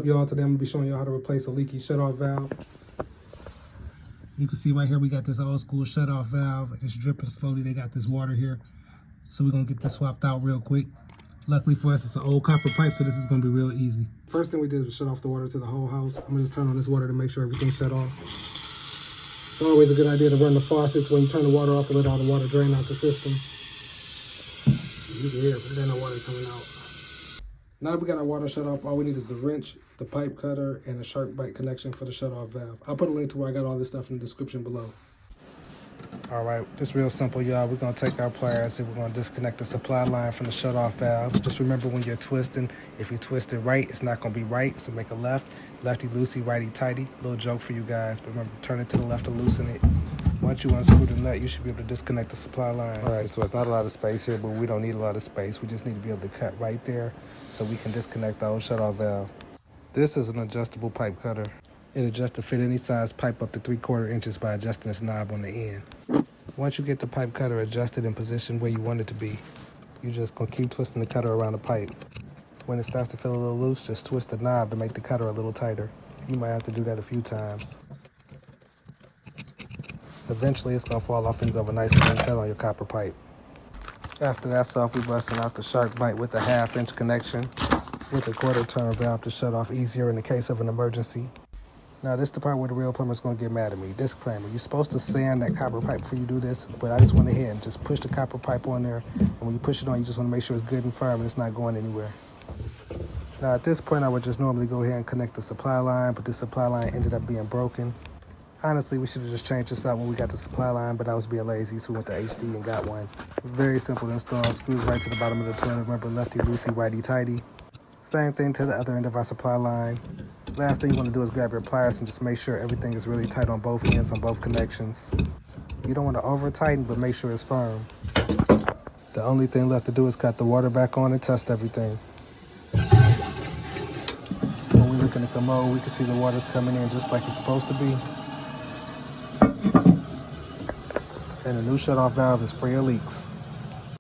Y'all, today I'm gonna be showing y'all how to replace a leaky shutoff valve. You can see right here we got this old school shutoff valve. It's dripping slowly. They got this water here, so we're gonna get this swapped out real quick. Luckily for us, it's an old copper pipe, so this is gonna be real easy. First thing we did was shut off the water to the whole house. I'm gonna just turn on this water to make sure everything's shut off. It's always a good idea to run the faucets when you turn the water off to let all the water drain out the system. You can hear it, but there's no water coming out. Now that we got our water shut off, all we need is the wrench, the pipe cutter, and the SharkBite connection for the shutoff valve. I'll put a link to where I got all this stuff in the description below. All right, this is real simple, y'all. We're gonna take our pliers and we're gonna disconnect the supply line from the shutoff valve. Just remember when you're twisting, if you twist it right, it's not gonna be right, so make a left. Lefty-loosey, righty-tighty. Little joke for you guys, but remember, turn it to the left to loosen it. Once you unscrew the nut, you should be able to disconnect the supply line. All right, so it's not a lot of space here, but we don't need a lot of space. We just need to be able to cut right there so we can disconnect the old shutoff valve. This is an adjustable pipe cutter. It adjusts to fit any size pipe up to 3/4 inches by adjusting this knob on the end. Once you get the pipe cutter adjusted and positioned where you want it to be, you're just gonna keep twisting the cutter around the pipe. When it starts to feel a little loose, just twist the knob to make the cutter a little tighter. You might have to do that a few times. Eventually it's gonna fall off and you have a nice clean cut on your copper pipe. After that's off, we're busting out the SharkBite with a 1/2 inch connection with a 1/4 turn valve to shut off easier in the case of an emergency. Now this is the part where the real plumber's gonna get mad at me. Disclaimer, you're supposed to sand that copper pipe before you do this, but I just went ahead and just pushed the copper pipe on there, and when you push it on, you just wanna make sure it's good and firm and it's not going anywhere. Now at this point, I would just normally go ahead and connect the supply line, but the supply line ended up being broken. Honestly, we should have just changed this out when we got the supply line, but I was being lazy, so we went to HD and got one. Very simple to install, screws right to the bottom of the toilet. Remember, lefty-loosey, righty-tighty. Same thing to the other end of our supply line. Last thing you want to do is grab your pliers and just make sure everything is really tight on both ends, on both connections. You don't want to over-tighten, but make sure it's firm. The only thing left to do is cut the water back on and test everything. When we look in the commode, we can see the water's coming in just like it's supposed to be. And the new shutoff valve is free of leaks.